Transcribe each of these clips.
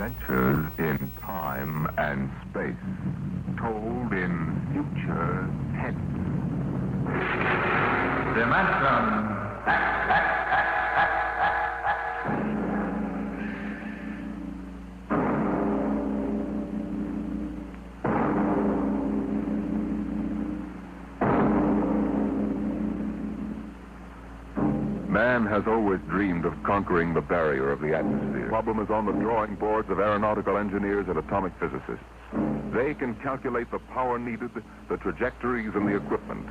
Adventures in time and space, told in future tense. Dimension. Man has always dreamed of conquering the barrier of the atmosphere. The problem is on the drawing boards of aeronautical engineers and atomic physicists. They can calculate the power needed, the trajectories, and the equipment.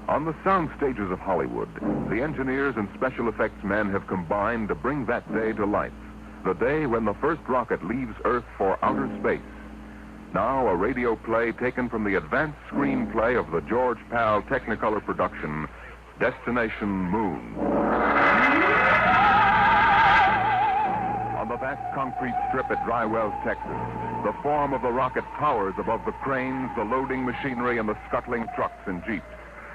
On the sound stages of Hollywood, the engineers and special effects men have combined to bring that day to life. The day when the first rocket leaves Earth for outer space. Now, a radio play taken from the advanced screenplay of the George Pal Technicolor production, Destination Moon. On the vast concrete strip at Dry Wells, Texas, the form of the rocket towers above the cranes, the loading machinery, and the scuttling trucks and jeeps.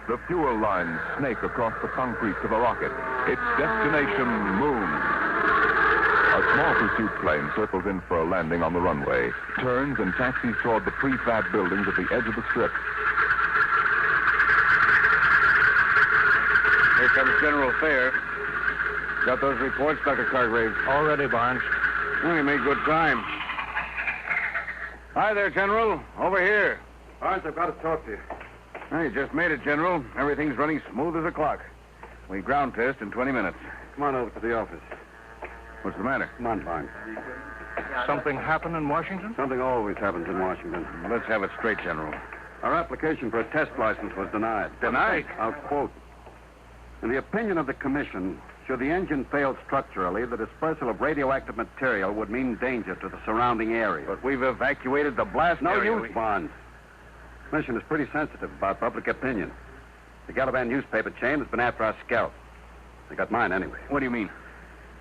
The fuel lines snake across the concrete to the rocket. It's Destination Moon. A small pursuit plane circles in for a landing on the runway, turns and taxis toward the prefab buildings at the edge of the strip. Here comes General Fair. Got those reports, Dr. Cargrave? All ready, Barnes. Well, you made good time. Hi there, General. Over here. Barnes, I've got to talk to you. Well, you just made it, General. Everything's running smooth as a clock. We ground test in 20 minutes. Come on over to the office. What's the matter? Come on, Barnes. Something happened in Washington? Something always happens in Washington. Well, let's have it straight, General. Our application for a test license was denied. Denied? I'll quote. In the opinion of the commission, should the engine fail structurally, the dispersal of radioactive material would mean danger to the surrounding area. But we've evacuated the blast No area. use, Barnes. The commission is pretty sensitive about public opinion. The Galavan newspaper chain has been after our scalp. They got mine anyway. What do you mean?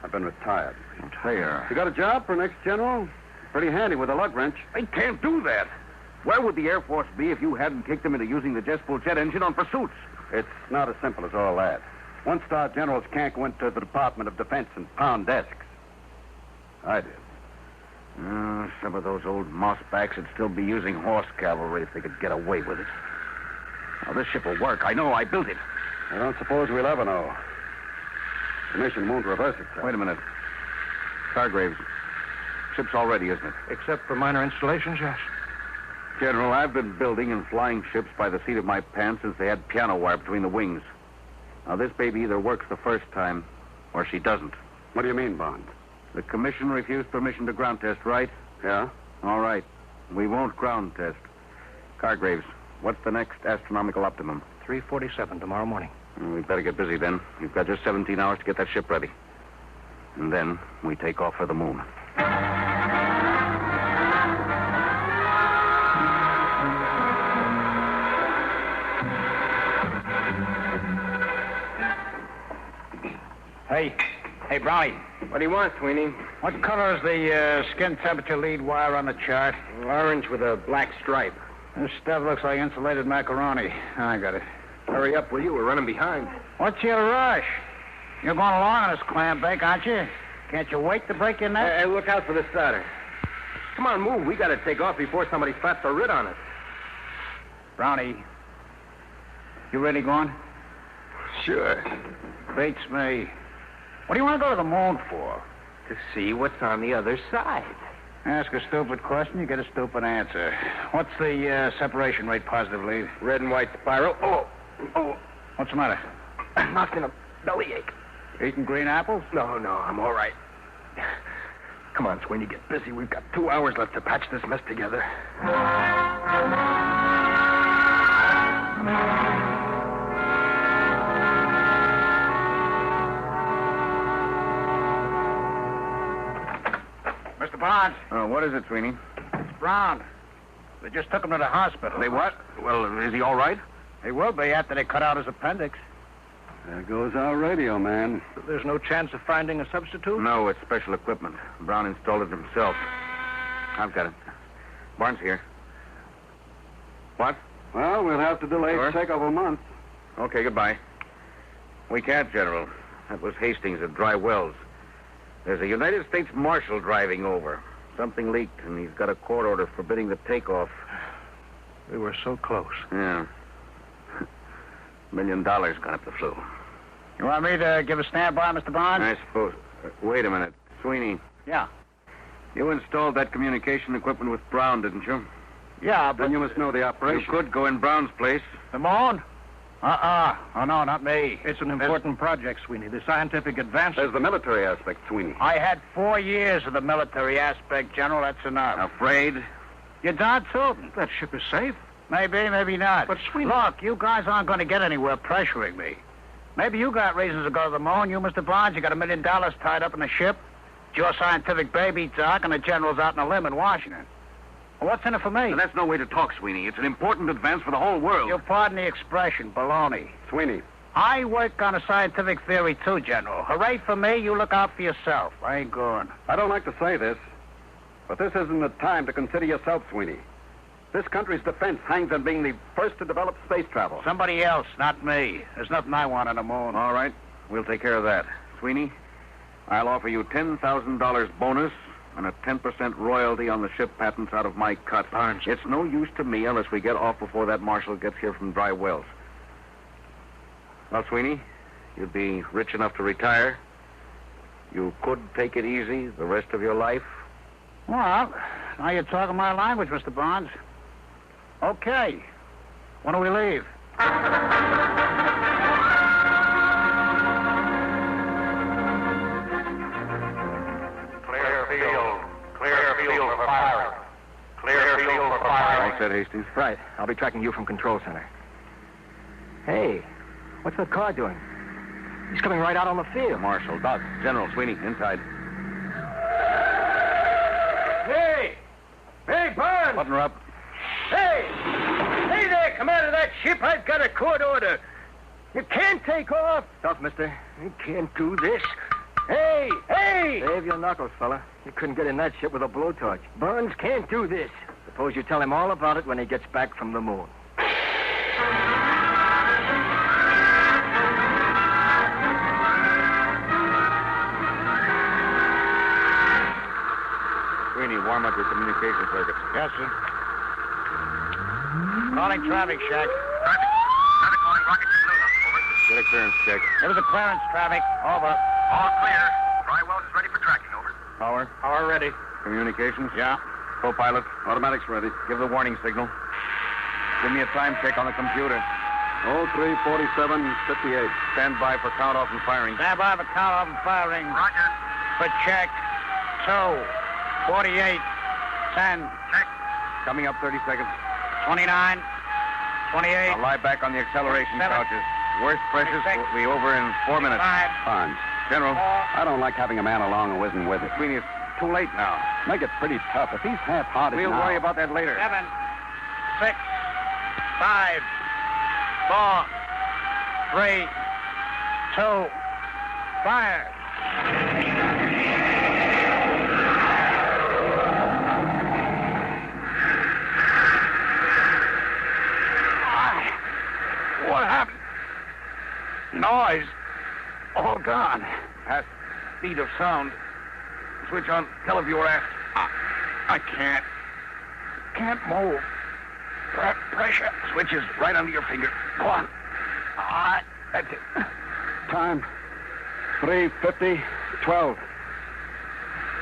I've been retired. Fair. You got a job for next general? Pretty handy with a lug wrench. They can't do that. Where would the Air Force be if you hadn't kicked them into using the jet-fuel jet engine on pursuits? It's not as simple as all that. One-star generals can't go into the Department of Defense and pound desks. I did. Some of those old mossbacks would still be using horse cavalry if they could get away with it. Now, this ship will work. I know. I built it. I don't suppose we'll ever know. The mission won't reverse itself. Wait a minute. Cargraves, ship's all ready, isn't it? Except for minor installations, yes. General, I've been building and flying ships by the seat of my pants since they had piano wire between the wings. Now, this baby either works the first time or she doesn't. What do you mean, Bond? The commission refused permission to ground test, right? Yeah? All right. We won't ground test. Cargraves, what's the next astronomical optimum? 3:47 tomorrow morning. We'd better get busy then. You've got just 17 hours to get that ship ready. And then we take off for the moon. Hey, Brownie. What do you want, Sweeney? What color is the skin temperature lead wire on the chart? Orange with a black stripe. This stuff looks like insulated macaroni. I got it. Hurry up, will you? We're running behind. What's your rush? You're going along on this clam bake, aren't you? Can't you wait to break your neck? Hey, look out for the starter. Come on, move. We got to take off before somebody slaps a writ on us. Brownie, you really going? Sure. Beats me. What do you want to go to the moon for? To see what's on the other side. Ask a stupid question, you get a stupid answer. What's the separation rate positive lead? Red and white spiral. Oh. What's the matter? I'm knocked in a bellyache. Eating green apples? No, I'm all right. Come on, Sweeney, get busy. We've got 2 hours left to patch this mess together. Mr. Barnes. What is it, Sweeney? It's Brown. They just took him to the hospital. They what? Well, is he all right? He will be after they cut out his appendix. There goes our radio, man. There's no chance of finding a substitute? No, it's special equipment. Brown installed it himself. I've got it. Barnes here. What? Well, we'll have to delay Sure. the takeoff a month. Okay, goodbye. We can't, General. That was Hastings at Dry Wells. There's a United States Marshal driving over. Something leaked, and he's got a court order forbidding the takeoff. We were so close. Yeah. $1 million gone up the flue. You want me to give a standby, Mr. Barnes? I suppose. Wait a minute. Sweeney, Yeah. you installed that communication equipment with Brown, didn't you? Yeah, but Then you must know the You operation. could go in Brown's place. the Mon? Oh, no, not me. It's an important project, Sweeney. The scientific advance. There's the military aspect, Sweeney. I had 4 years of the military aspect, General. That's enough. Afraid? You're darn certain. That ship is safe. Maybe, maybe not. But, Sweeney... Look, you guys aren't going to get anywhere pressuring me. Maybe you got reasons to go to the Mon. You, Mr. Barnes, you got $1 million tied up in a ship. It's your scientific baby, Doc, and the General's out on a limb in Washington. Well, what's in it for me? Now, that's no way to talk, Sweeney. It's an important advance for the whole world. You pardon the expression, baloney. Sweeney, I work on a scientific theory, too, General. Hooray for me, you look out for yourself. I ain't going. I don't like to say this, but this isn't the time to consider yourself, Sweeney. This country's defense hangs on being the first to develop space travel. Somebody else, not me. There's nothing I want on the Moon. All right. We'll take care of that. Sweeney, I'll offer you $10,000 bonus and a 10% royalty on the ship patents out of my cut. Barnes. It's no use to me unless we get off before that marshal gets here from Dry Wells. Well, Sweeney, you'd be rich enough to retire. You could take it easy the rest of your life. Well, now you're talking my language, Mr. Barnes. Okay. When do we leave? Clear field. Clear field for firing. Clear field for firing. All set, Hastings. Right. I'll be tracking you from Control Center. Hey, what's that car doing? He's coming right out on the field. Marshal, Doc, General, Sweeney, inside. Hey! Hey, Barnes! Button her up. Hey! Hey there, commander of that ship. I've got a court order. You can't take off. Tough, mister. You can't do this. Hey! Hey! Save your knuckles, fella. You couldn't get in that ship with a blowtorch. Burns can't do this. Suppose you tell him all about it when he gets back from the moon. Sweeney, warm up your communication circuits. Yes, sir. Calling traffic shack. Traffic. Traffic calling rocket ship Luna. Over. Get a clearance check. There was a clearance traffic. Over. All clear. Dry Wells is ready for tracking. Over. Power. Power ready. Communications. Yeah. Co-pilot. Automatics ready. Give the warning signal. Give me a time check on the computer. 03:47:58. Stand by for count off and firing. Stand by for count off and firing. Roger. For check. 2:48. 10. Check. Coming up 30 seconds. 29. 28. I'll lie back on the acceleration 7. couches. Worst pressures 26. will be over in 4 minutes. 5. Barnes, General. 4. I don't like having a man along who isn't with it. Sweeney, it's too late now. Make it pretty tough. If he's half-hearted We'll now... worry about that later. 7. 6. 5. 4. 3. 2. Fire. What happened? Noise. All gone. Past speed of sound. Switch on televiewer aft. I can't. Can't move. Pressure. Switch is right under your finger. Go on. That's it. Time, 3:50:12.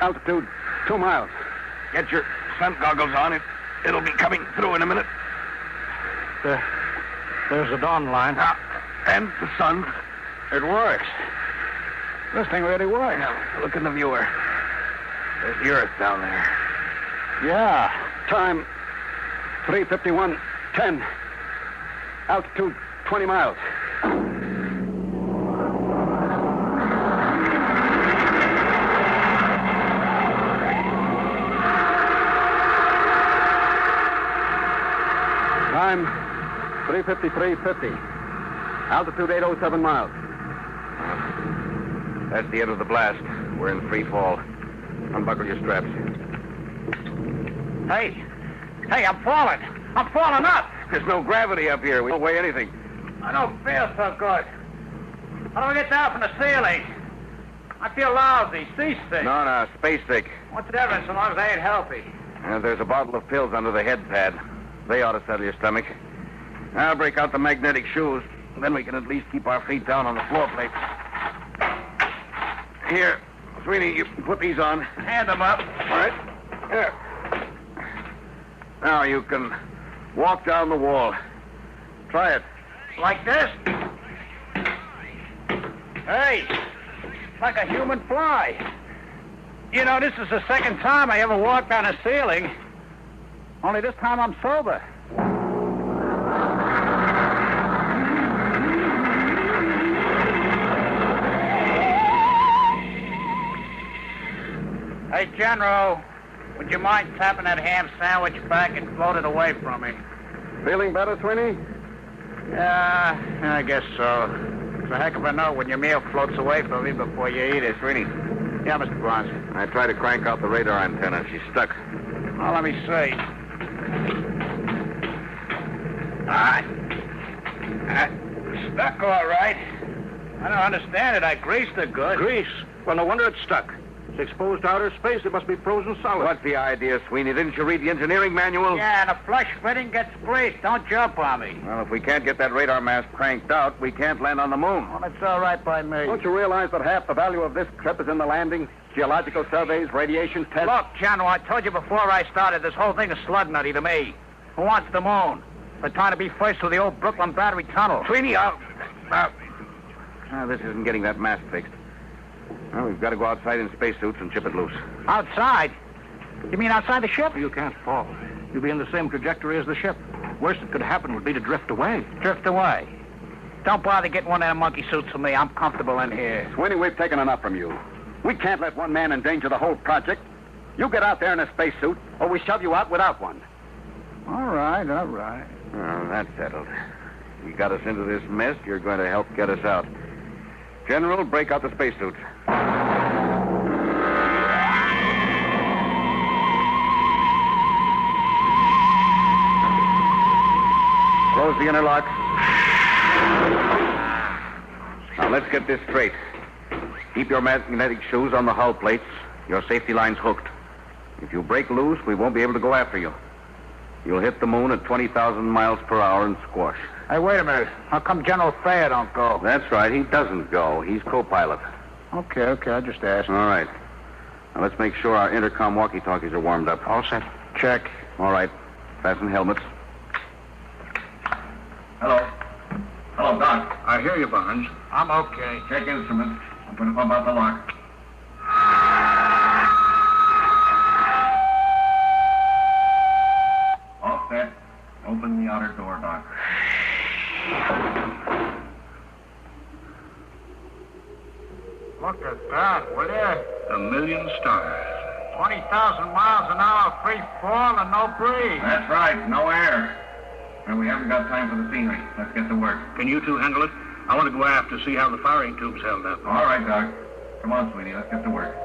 Altitude, 2 miles. Get your sun goggles on. It'll be coming through in a minute. There's the dawn line. And the sun. It works. This thing really works. Now, look in the viewer. There's the Earth down there. Yeah. Time, 3:51:10. Altitude, 20 miles. Time, 3:53:50. Altitude, 807 miles. That's the end of the blast. We're in free fall. Unbuckle your straps. Hey. Hey, I'm falling. I'm falling up. There's no gravity up here. We don't weigh anything. I don't feel so good. How do I get down from the ceiling? I feel lousy, seasick. No, space sick. What's the difference so long as I ain't healthy? There's a bottle of pills under the head pad. They ought to settle your stomach. I'll break out the magnetic shoes. Then we can at least keep our feet down on the floor plates. Here, Sweeney, you put these on. Hand them up. All right. Here. Now you can walk down the wall. Try it. Like this? Hey, like a human fly. You know, this is the second time I ever walked on a ceiling. Only this time I'm sober. Hey, General, would you mind tapping that ham sandwich back and float it away from me? Feeling better, Sweeney? Yeah, I guess so. It's a heck of a note when your meal floats away from you before you eat it. Sweeney, Yeah, Mr. Barnes. I tried to crank out the radar antenna. She's stuck. Well, let me see. Stuck all right. I don't understand it. I greased it good. Grease? Well, no wonder it's stuck. It's exposed to outer space. It must be frozen solid. What's the idea, Sweeney? Didn't you read the engineering manual? Yeah, and a flush fitting gets greased. Don't jump on me. Well, if we can't get that radar mast cranked out, we can't land on the moon. Well, it's all right by me. Don't you realize that half the value of this trip is in the landing? Geological surveys, radiation tests. Look, General, I told you before I started, this whole thing is slud nutty to me. Who wants the moon? They're trying to be first with the old Brooklyn Battery Tunnel. Sweeney, this isn't getting that mast fixed. Well, we've got to go outside in spacesuits and chip it loose. Outside? You mean outside the ship? You can't fall. You'll be in the same trajectory as the ship. Worst that could happen would be to drift away. Drift away. Don't bother getting one of them monkey suits for me. I'm comfortable in here. Sweeney, we've taken enough from you. We can't let one man endanger the whole project. You get out there in a spacesuit, or we shove you out without one. All right, all right. Well, that's settled. You got us into this mess. You're going to help get us out. General, break out the spacesuits. Close the interlock. Now, let's get this straight. Keep your magnetic shoes on the hull plates. Your safety line's hooked. If you break loose, we won't be able to go after you. You'll hit the moon at 20,000 miles per hour and squash. Hey, wait a minute. How come General Thayer don't go? That's right. He doesn't go. He's co-pilot. Okay, I just asked. All right. Now, let's make sure our intercom walkie-talkies are warmed up. All set. Check. All right. Fasten helmets. Hello. Hello, Doc. I hear you, Barnes. I'm okay. Check instruments. I'm going to pump out the lock. All set. Open the outer door, Doc. Look at that, will you? 1,000,000 stars. 20,000 miles an hour, free fall and no breeze. That's right. No air. And we haven't got time for the scenery. Let's get to work. Can you two handle it? I want to go aft to see how the firing tube's held up. All right, Doc. Come on, sweetie. Let's get to work.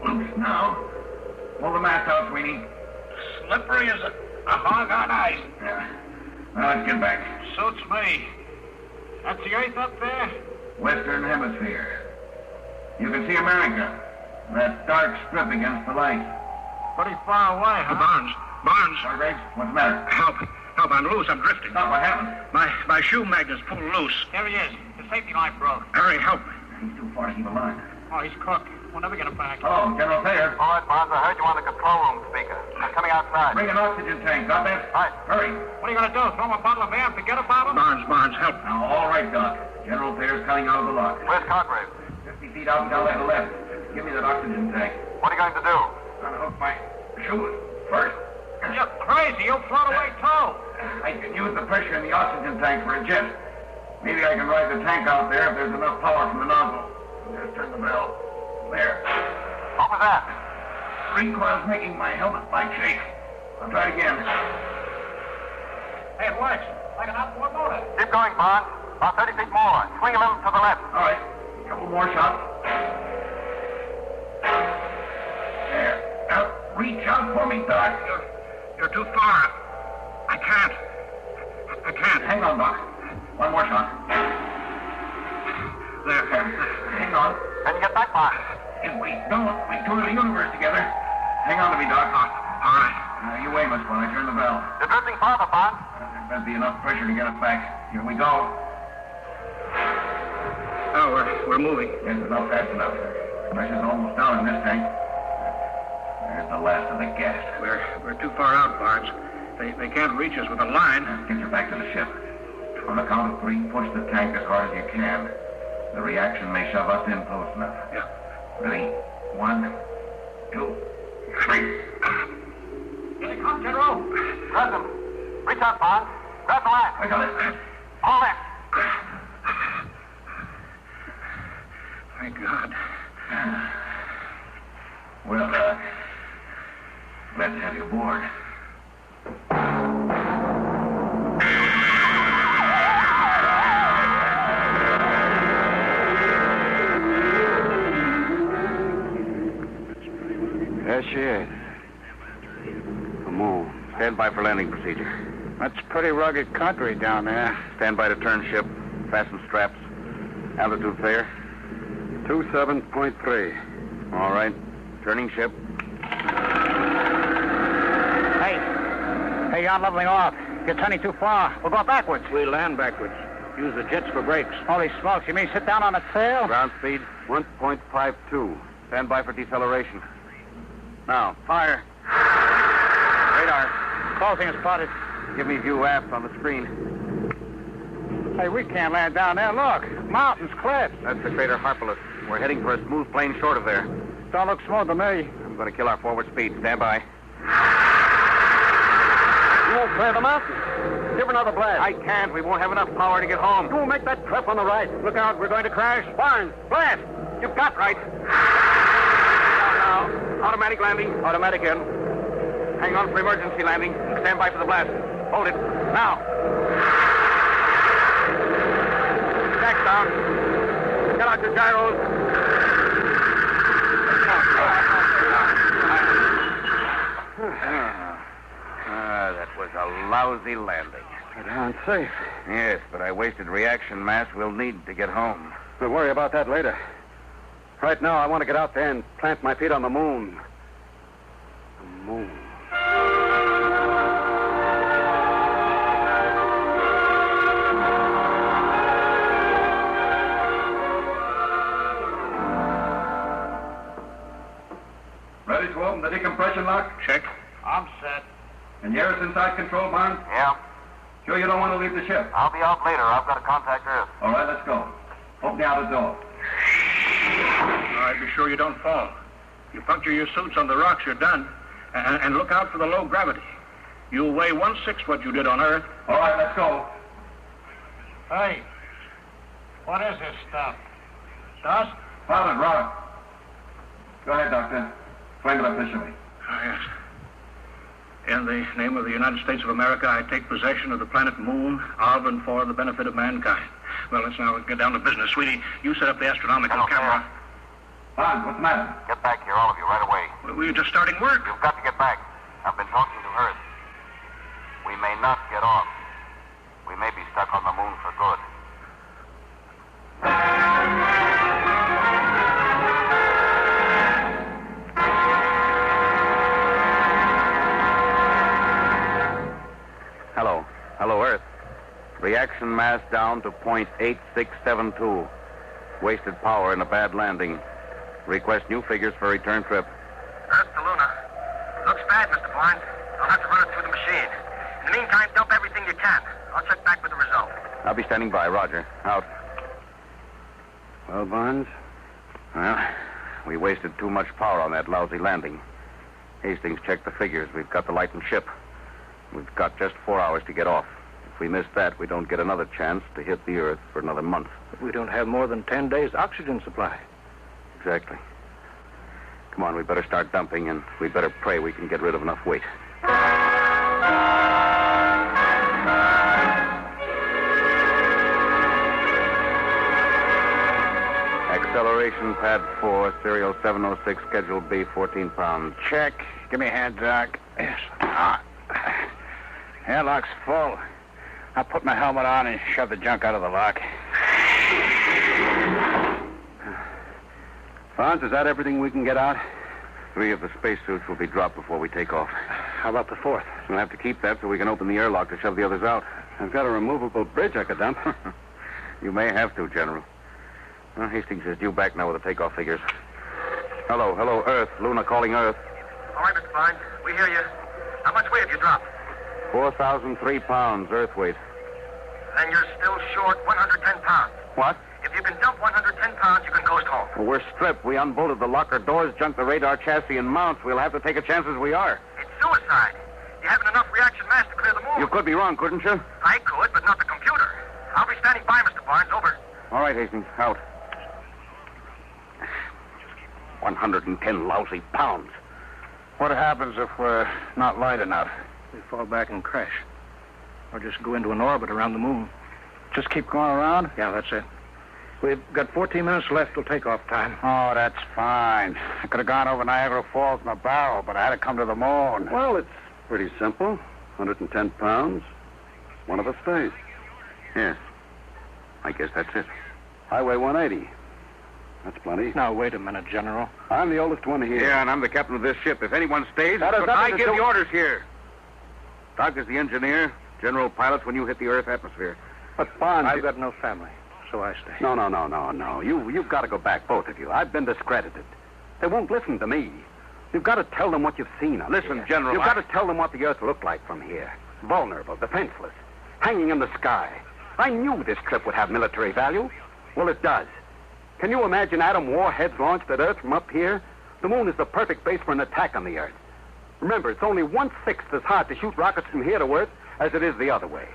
Loose now. Pull the mast out, Sweeney. Slippery as a hog on ice. Yeah. Now let's get back. Suits me. That's the Earth up there? Western Hemisphere. You can see America. That dark strip against the light. Pretty far away, huh? Barnes. Hargraves, what's the matter? Help, I'm loose. I'm drifting. Stop, what happened? My shoe magnet's pulled loose. There he is. The safety line broke. Hurry, help. He's too far to keep a line. Oh, he's cooked. We'll never get him back. Hello, General Thayer. All right, Barnes, I heard you on the control room speaker. I'm coming outside. Bring an oxygen tank, got that? Right. Hurry. What are you going to do? Throw him a bottle of air and forget about him? Barnes, help. Now, all right, Doc. General Thayer's coming out of the lock. Where's Congrave? 50 feet out and down to the left. Give me that oxygen tank. What are you going to do? Unhook my shoes first. You're crazy. You'll float away, too. I can use the pressure in the oxygen tank for a jet. Maybe I can ride the tank out there if there's enough power from the nozzle. Just turn the bell. There. What was that? Recoil's making my helmet light shake. I'll try it again. Hey, it works. Like an outboard motor. Keep going, Barnes. About 30 feet more. Swing a little to the left. All right. A couple more shots. There. Now, reach out for me, Doc. You're too far. I can't. can't. Hang on, Doc. One more shot. There. Hang on. Can you get back, Barnes? If we don't, we tour the universe together. Hang on to me, Doc. All right. You Amos while I turn the bell. You're drifting farther, Barnes. There better be enough pressure to get us back. Here we go. Oh, we're moving. Yes, it's not fast enough. Pressure's almost down in this tank. There's the last of the gas. We're too far out, Barnes. They can't reach us with a line. Get you back to the ship. On the count of 3, push the tank as hard as you can. The reaction may shove us in close enough. Yeah. Ready? 1, 2, 3. Here they come, General. Grab them. Reach out, Barnes. Grab the line. I got it. All in. Thank God. Well, let's have you aboard. There she is. The moon. Stand by for landing procedure. That's pretty rugged country down there. Stand by to turn ship. Fasten straps. Altitude fair. 27.3. All right. Turning ship. Hey, you're leveling off. You're turning too far. We'll go backwards. We land backwards. Use the jets for brakes. Holy smokes, you mean sit down on the tail? Ground speed. 1.52. Stand by for deceleration. Now, fire. Radar. Closing is spotted. Give me view aft on the screen. Hey, we can't land down there. Look, mountains, cliffs. That's the crater Harpalus. We're heading for a smooth plane short of there. Don't look smooth to me. I'm going to kill our forward speed. Stand by. You won't clear the mountain. Give another blast. I can't. We won't have enough power to get home. You will make that trip on the right. Look out, we're going to crash. Barnes, blast. You've got right. Now. Automatic landing. Automatic in. Hang on for emergency landing. Stand by for the blast. Hold it. Now. Jack down. Get out your gyros. That was a lousy landing. Darn safe. Yes, but I wasted reaction mass we'll need to get home. We'll worry about that later. Right now, I want to get out there and plant my feet on the moon. The moon. Ready to open the decompression lock? Check. I'm set. And Yaris inside control, Barnes? Yeah. Sure you don't want to leave the ship? I'll be out later. I've got to contact Earth. All right, let's go. Open the outer door. All right, be sure you don't fall. You puncture your suits on the rocks, you're done. And look out for the low gravity. You'll weigh 1/6 what you did on Earth. All right, let's go. Hey, what is this stuff? Dust? Pilot, Robert. Go ahead, Doctor. Explain it officially. Oh, yes. In the name of the United States of America, I take possession of the planet Moon of and for the benefit of mankind. Well, let's now get down to business. Sweetie, you set up the astronomical Okay. camera. Barnes, what's the matter? Get back here, all of you, right away. We're just starting work. You've got to get back. I've been talking to Earth. We may not get off. We may be stuck on the moon for good. Hello. Hello, Earth. Reaction mass down to 0.8672. Wasted power in a bad landing. Request new figures for return trip. Earth to Luna. Looks bad, Mr. Barnes. I'll have to run it through the machine. In the meantime, dump everything you can. I'll check back with the result. I'll be standing by. Roger. Out. Well, Barnes? Well, we wasted too much power on that lousy landing. Hastings checked the figures. We've got the lightened ship. We've got just 4 hours to get off. If we miss that, we don't get another chance to hit the Earth for another month. We don't have more than 10 days' oxygen supply. Exactly. Come on, we better start dumping, and we better pray we can get rid of enough weight. Acceleration pad 4, serial 706, schedule B, 14 pounds. Check. Give me a hand, Doc. Yes. Airlock's full. I'll put my helmet on and shove the junk out of the lock. Fonz, is that everything we can get out? 3 of the spacesuits will be dropped before we take off. How about the 4th? We'll have to keep that so we can open the airlock to shove the others out. I've got a removable bridge I could dump. You may have to, General. Well, Hastings is due back now with the takeoff figures. Hello, Earth. Luna calling Earth. All right, Mr. Barnes. We hear you. How much weight have you dropped? 4,003 pounds, Earth weight. Then you're still short 110 pounds. What? If you can dump 110 pounds, you can coast home. Well, we're stripped. We unbolted the locker doors, junked the radar chassis and mounts. We'll have to take a chance as we are. It's suicide. You haven't enough reaction mass to clear the moon. You could be wrong, couldn't you? I could, but not the computer. I'll be standing by, Mr. Barnes. Over. All right, Hastings. Out. 110 lousy pounds. What happens if we're not light enough? We fall back and crash. Or just go into an orbit around the moon. Just keep going around? Yeah, that's it. We've got 14 minutes left till takeoff time. Oh, that's fine. I could have gone over Niagara Falls in a barrel, but I had to come to the moon. Well, it's pretty simple. 110 pounds. One of us stays. Yes. I guess that's it. I weigh 180. That's plenty. Now, wait a minute, General. I'm the oldest one here. Yeah, and I'm the captain of this ship. If anyone stays, That has but nothing I to give do- the orders here. Doc is the engineer. General pilots when you hit the Earth atmosphere. But Bonds... I've got no family, so I stay. No. You've got to go back, both of you. I've been discredited. They won't listen to me. You've got to tell them what you've seen up Listen, here. General, You've got to tell them what the Earth looked like from here. Vulnerable, defenseless, hanging in the sky. I knew this trip would have military value. Well, it does. Can you imagine atom warheads launched at Earth from up here? The moon is the perfect base for an attack on the Earth. Remember, it's only 1/6 as hard to shoot rockets from here to Earth as it is the other way.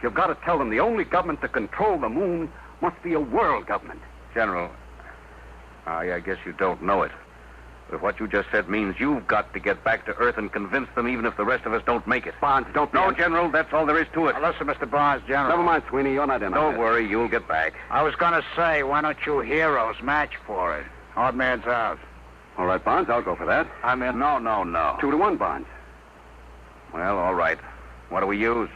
You've got to tell them the only government to control the moon must be a world government. General, I guess you don't know it. But what you just said means you've got to get back to Earth and convince them even if the rest of us don't make it. Bonds, don't be... No, General, that's all there is to it. Now, listen, Mr. Barnes, General. Never mind, Sweeney. You're not in on Don't this. worry, you'll get back. I was going to say, why don't you heroes match for it? Odd man's out. All right, Bonds, I'll go for that. I'm in. No. 2-1, Bonds. Well, all right. What do we use?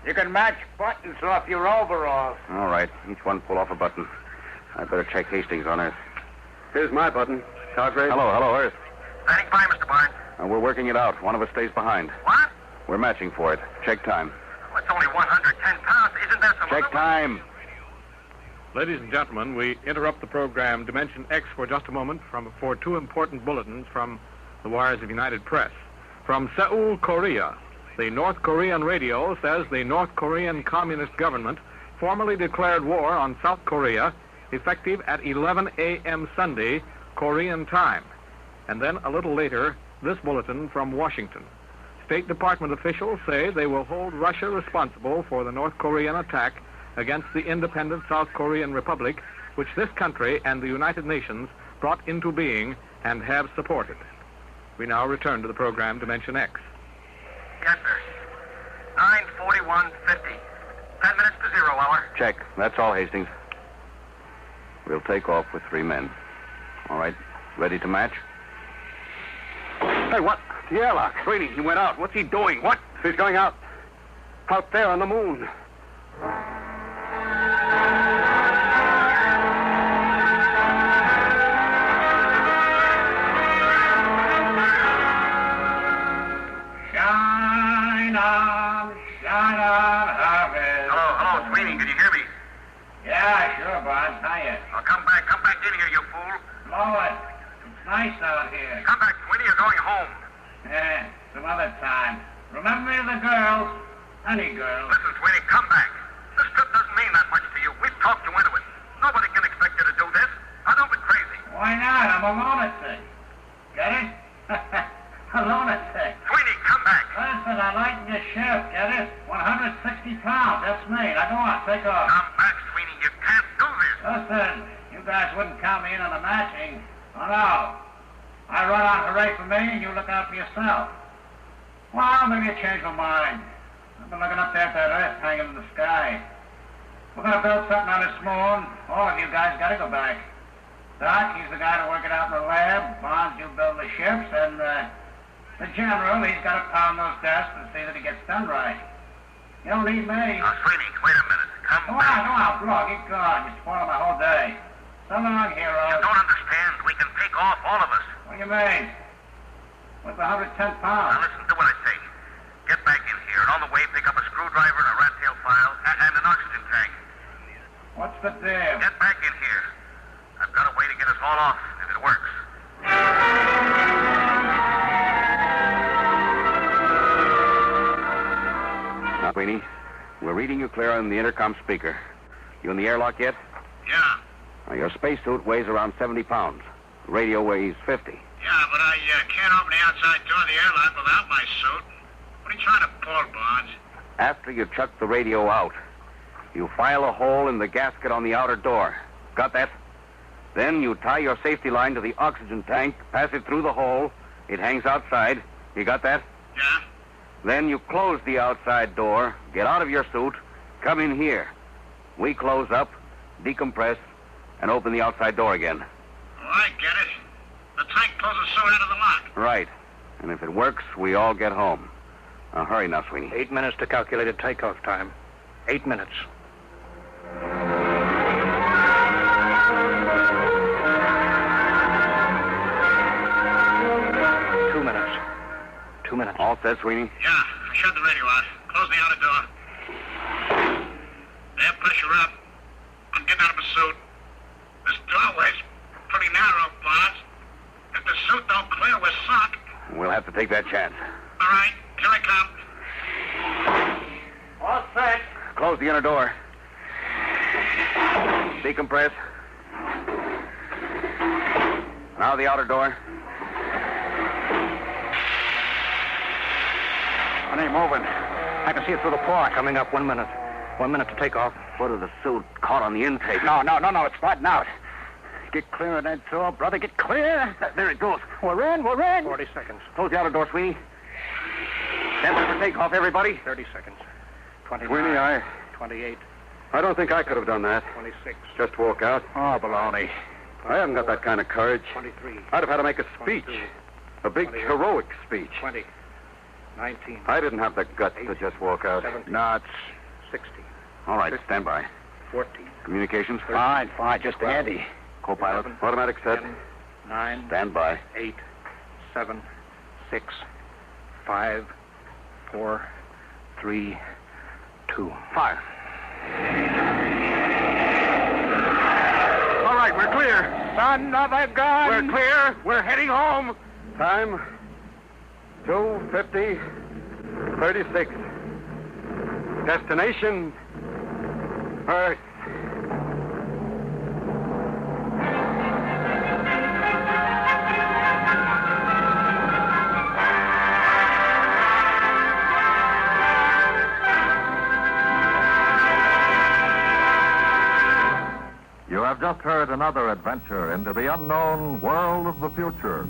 You can match buttons off your overalls. All right. Each one pull off a button. I'd better check Hastings on Earth. Here's my button. Cargrave. Hello, Earth. Standing by, Mr. Barnes. We're working it out. One of us stays behind. What? We're matching for it. Check time. Well, it's only 110 pounds. Isn't there some... Check time. Ladies and gentlemen, we interrupt the program Dimension X for just a moment for 2 important bulletins from the wires of United Press. From Seoul, Korea, the North Korean radio says the North Korean Communist government formally declared war on South Korea effective at 11 a.m. Sunday, Korean time. And then a little later, this bulletin from Washington. State Department officials say they will hold Russia responsible for the North Korean attack against the independent South Korean Republic, which this country and the United Nations brought into being and have supported. We now return to the program Dimension X. Yes, sir. 9:41:50. 10 minutes to 0 hour. Check. That's all, Hastings. We'll take off with 3 men. All right. Ready to match? Hey, what? The airlock. Sweeney, he went out. What's he doing? What? He's going out. Out there on the moon. Shine on, harvest. Hello, Sweeney. Can you hear me? Yeah, sure, Bonds. Hiya. Oh, come back in here, you fool. Blow it. It's nice out here. Come back, Sweeney. You're going home. Yeah, some other time. Remember the girls? Honey girls. Listen, Sweeney, come back. This trip doesn't mean that much to you. We've talked you into it. Nobody can expect you to do this. Now, don't be crazy. Why not? I'm a lunatic. Get it? A lunatic. Sweeney, come back. Listen, I lighten your ship. Get it? 160 pounds. That's me. Now go on. Take off. Come back, Sweeney. You can't do this. Listen, you guys wouldn't count me in on the matching. Oh, no. I run on hooray for me, and you look out for yourself. Well, maybe I changed my mind. I've been looking up there at that Earth hanging in the sky. We're going to build something on this moon. All of you guys got to go back. Doc, he's the guy to work it out in the lab. Bonds, you build the ships, and the general, he's got to pound those desks and see that it gets done right. You don't need me. Sweeney, wait a minute. Come back. Come on, Blow. Get gone. You're spoiling my whole day. So long, hero. You don't understand. We can take off, all of us. What do you mean? What's 110 Now pounds? listen to what I say. Get back in here, and on the way, pick up a screwdriver and a rat tail file and an oxygen tank. What's the deal? Get back in here. I've got a way to get us all off, if it works. Now, Sweeney, we're reading you clear on the intercom speaker. You in the airlock yet? Yeah. Now, your spacesuit weighs around 70 pounds. The radio weighs 50. Yeah, but I can't open the outside door of the airlock without my suit. What are you trying to pull, Bonds? After you chuck the radio out, you file a hole in the gasket on the outer door. Got that? Then you tie your safety line to the oxygen tank, pass it through the hole. It hangs outside. You got that? Yeah? Then you close the outside door, get out of your suit, come in here. We close up, decompress, and open the outside door again. Oh, I get it. The tank closes so out of the lock. Right. And if it works, we all get home. Now, hurry now, Sweeney. 8 minutes to calculated takeoff time. 8 minutes. 2 minutes. 2 minutes. All set, Sweeney? Yeah, shut the radio out. Close the outer door. Air pressure up. I'm getting out of my suit. This doorway's pretty narrow, Bonds. If the suit don't clear, we're sunk. We'll have to take that chance. All right, here I come. All set. Close the inner door. Decompress. Now the outer door. It ain't moving. I can see it through the fog. Coming up 1 minute. 1 minute to take off. Foot of the suit caught on the intake. No, it's flattened out. Get clear of that door, brother. Get clear. There it goes. We're in. 40 seconds. Close the outer door, Sweeney. Stand by for takeoff, everybody. 30 seconds. 29. Sweeney, 28. I don't think I could have done that. 26. Just walk out. Oh, baloney. I haven't got that kind of courage. 23. I'd have had to make a speech. 22, A big, 28, heroic speech. 20. 19. I didn't have the guts to just walk out. 17. No, it's... 16. All right, stand by. 14. Communications? Fine. Just 12. handy. Co-pilot? 11, Automatic set. 10, 9. Stand by. 8, 7, 6, 5, 4, 3, 2. Fire. All right, we're clear. Son of a gun! We're clear. We're heading home. Time 2:50, 36. Destination Earth. You have just heard another adventure into the unknown world of the future.